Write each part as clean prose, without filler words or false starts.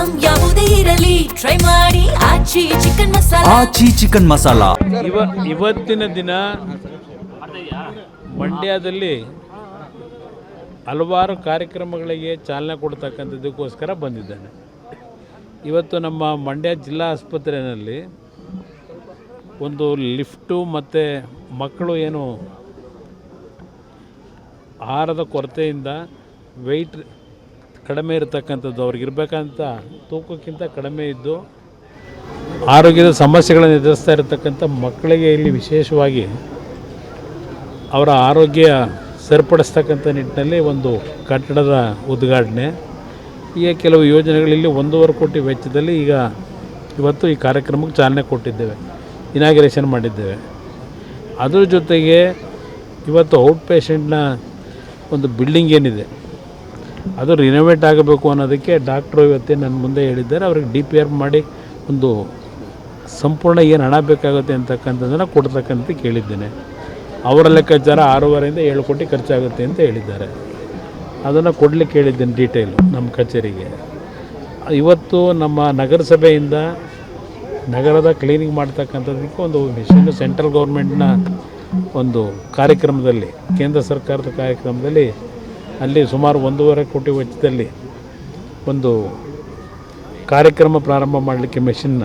Item ಯಾವುದೇ ಇರಲಿ try ಮಾಡಿ ಆಚಿ ಚಿಕನ್ ಮಸಾಲಾ. ಆಚಿ ಚಿಕನ್ ಮಸಾಲಾ. ಇವತ್ತಿನ ದಿನ ಮಂಡ್ಯದಲ್ಲಿ ಹಲವಾರು ಕಾರ್ಯಕ್ರಮಗಳಿಗೆ ಚಾಲನೆ ಕೊಡ್ತಕ್ಕಂಥದ್ದಕ್ಕೋಸ್ಕರ ಬಂದಿದ್ದೇನೆ. ಇವತ್ತು ನಮ್ಮ ಮಂಡ್ಯ ಜಿಲ್ಲಾ ಆಸ್ಪತ್ರೆಯಲ್ಲಿ ಒಂದು ಲಿಫ್ಟು ಮತ್ತು ಮಕ್ಕಳು ಏನು ಆಹಾರದ ಕೊರತೆಯಿಂದ ವೆಯ್ಟ್ ಕಡಿಮೆ ಇರತಕ್ಕಂಥದ್ದು, ಅವ್ರಿಗಿರ್ಬೇಕಂತ ತೂಕಕ್ಕಿಂತ ಕಡಿಮೆ ಇದ್ದು ಆರೋಗ್ಯದ ಸಮಸ್ಯೆಗಳನ್ನು ಎದುರಿಸ್ತಾ ಇರತಕ್ಕಂಥ ಮಕ್ಕಳಿಗೆ ಇಲ್ಲಿ ವಿಶೇಷವಾಗಿ ಅವರ ಆರೋಗ್ಯ ಸರಿಪಡಿಸ್ತಕ್ಕಂಥ ನಿಟ್ಟಿನಲ್ಲಿ ಒಂದು ಕಟ್ಟಡದ ಉದ್ಘಾಟನೆ, ಈಗ ಕೆಲವು ಯೋಜನೆಗಳಲ್ಲಿ 1.5 ಕೋಟಿ ವೆಚ್ಚದಲ್ಲಿ ಇವತ್ತು ಈ ಕಾರ್ಯಕ್ರಮಕ್ಕೆ ಚಾಲನೆ ಕೊಟ್ಟಿದ್ದೇವೆ, ಇನಾಗ್ರೇಷನ್ ಮಾಡಿದ್ದೇವೆ. ಅದ್ರ ಜೊತೆಗೆ ಇವತ್ತು ಔಟ್ ಪೇಷೆಂಟ್ನ ಒಂದು ಬಿಲ್ಡಿಂಗ್ ಏನಿದೆ ಅದು ರಿನೋವೇಟ್ ಆಗಬೇಕು ಅನ್ನೋದಕ್ಕೆ ಡಾಕ್ಟ್ರು ಇವತ್ತೇ ನನ್ನ ಮುಂದೆ ಹೇಳಿದ್ದಾರೆ. ಅವ್ರಿಗೆ DPR ಮಾಡಿ ಒಂದು ಸಂಪೂರ್ಣ ಏನು ಹಣ ಬೇಕಾಗುತ್ತೆ ಅಂತಕ್ಕಂಥದ್ದನ್ನು ಕೊಡ್ತಕ್ಕಂಥ ಕೇಳಿದ್ದೇನೆ. ಅವರ ಲೆಕ್ಕಾಚಾರ 6.5 7 ಕೋಟಿ ಖರ್ಚಾಗುತ್ತೆ ಅಂತ ಹೇಳಿದ್ದಾರೆ. ಅದನ್ನು ಕೊಡಲಿಕ್ಕೆ ಹೇಳಿದ್ದೇನೆ ಡೀಟೇಲು ನಮ್ಮ ಕಚೇರಿಗೆ. ಇವತ್ತು ನಮ್ಮ ನಗರಸಭೆಯಿಂದ ನಗರದ ಕ್ಲೀನಿಂಗ್ ಮಾಡ್ತಕ್ಕಂಥದ್ದಕ್ಕೆ ಒಂದು ಮಿಷನ್ ಸೆಂಟ್ರಲ್ ಗೌರ್ಮೆಂಟ್ನ ಒಂದು ಕಾರ್ಯಕ್ರಮದಲ್ಲಿ, ಕೇಂದ್ರ ಸರ್ಕಾರದ ಕಾರ್ಯಕ್ರಮದಲ್ಲಿ ಅಲ್ಲಿ ಸುಮಾರು 1.5 ಕೋಟಿ ವೆಚ್ಚದಲ್ಲಿ ಒಂದು ಕಾರ್ಯಕ್ರಮ ಪ್ರಾರಂಭ ಮಾಡಲಿಕ್ಕೆ ಮೆಷಿನ್ನ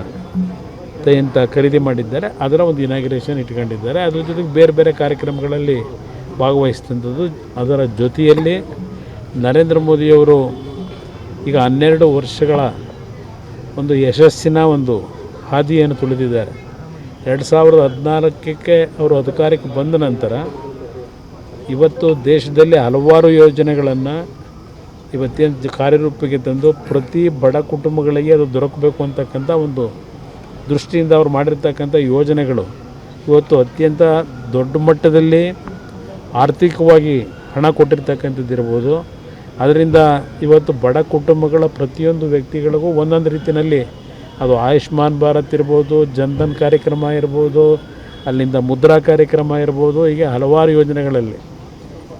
ಅಂತ ಖರೀದಿ ಮಾಡಿದ್ದಾರೆ. ಅದರ ಒಂದು ಇನಾಗ್ರೇಷನ್ ಇಟ್ಕೊಂಡಿದ್ದಾರೆ. ಅದ್ರ ಜೊತೆಗೆ ಬೇರೆ ಬೇರೆ ಕಾರ್ಯಕ್ರಮಗಳಲ್ಲಿ ಭಾಗವಹಿಸ್ತಂಥದ್ದು. ಅದರ ಜೊತೆಯಲ್ಲಿ ನರೇಂದ್ರ ಮೋದಿಯವರು ಈಗ 12 ವರ್ಷಗಳ ಒಂದು ಯಶಸ್ಸಿನ ಒಂದು ಹಾದಿಯನ್ನು ತುಳಿದಿದ್ದಾರೆ. 2014ಕ್ಕೆ ಅವರು ಅಧಿಕಾರಕ್ಕೆ ಬಂದ ನಂತರ ಇವತ್ತು ದೇಶದಲ್ಲಿ ಹಲವಾರು ಯೋಜನೆಗಳನ್ನು ಇವತ್ತೇನು ಕಾರ್ಯರೂಪಕ್ಕೆ ತಂದು ಪ್ರತಿ ಬಡ ಕುಟುಂಬಗಳಿಗೆ ಅದು ದೊರಕಬೇಕು ಅಂತಕ್ಕಂಥ ಒಂದು ದೃಷ್ಟಿಯಿಂದ ಅವರು ಮಾಡಿರ್ತಕ್ಕಂಥ ಯೋಜನೆಗಳು ಇವತ್ತು ಅತ್ಯಂತ ದೊಡ್ಡ ಮಟ್ಟದಲ್ಲಿ ಆರ್ಥಿಕವಾಗಿ ಹಣ ಕೊಟ್ಟಿರ್ತಕ್ಕಂಥದ್ದಿರ್ಬೋದು. ಅದರಿಂದ ಇವತ್ತು ಬಡ ಕುಟುಂಬಗಳ ಪ್ರತಿಯೊಂದು ವ್ಯಕ್ತಿಗಳಿಗೂ ಒಂದೊಂದು ರೀತಿಯಲ್ಲಿ ಅದು ಆಯುಷ್ಮಾನ್ ಭಾರತ್ ಇರ್ಬೋದು, ಜನ್ಧನ್ ಕಾರ್ಯಕ್ರಮ ಇರ್ಬೋದು, ಅಲ್ಲಿಂದ ಮುದ್ರಾ ಕಾರ್ಯಕ್ರಮ ಇರ್ಬೋದು, ಹೀಗೆ ಹಲವಾರು ಯೋಜನೆಗಳಲ್ಲಿ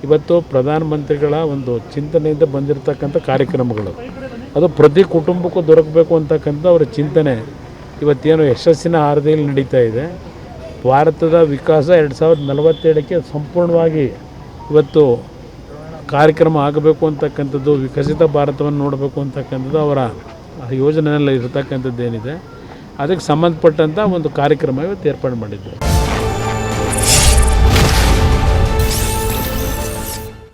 ಇವತ್ತು ಪ್ರಧಾನಮಂತ್ರಿಗಳ ಒಂದು ಚಿಂತನೆಯಿಂದ ಬಂದಿರತಕ್ಕಂಥ ಕಾರ್ಯಕ್ರಮಗಳು ಅದು ಪ್ರತಿ ಕುಟುಂಬಕ್ಕೂ ದೊರಕಬೇಕು ಅಂತಕ್ಕಂಥ ಅವರ ಚಿಂತನೆ ಇವತ್ತೇನು ಯಶಸ್ಸಿನ ಹಾದಿಯಲ್ಲಿ ನಡೀತಾ ಇದೆ. ಭಾರತದ ವಿಕಾಸ 2047ಕ್ಕೆ ಸಂಪೂರ್ಣವಾಗಿ ಇವತ್ತು ಕಾರ್ಯಕ್ರಮ ಆಗಬೇಕು ಅಂತಕ್ಕಂಥದ್ದು, ವಿಕಸಿತ ಭಾರತವನ್ನು ನೋಡಬೇಕು ಅಂತಕ್ಕಂಥದ್ದು ಅವರ ಯೋಜನೆಯಲ್ಲಿ ಇರತಕ್ಕಂಥದ್ದೇನಿದೆ ಅದಕ್ಕೆ ಸಂಬಂಧಪಟ್ಟಂಥ ಒಂದು ಕಾರ್ಯಕ್ರಮ ಇವತ್ತು ಏರ್ಪಾಡು ಮಾಡಿದ್ದಾರೆ.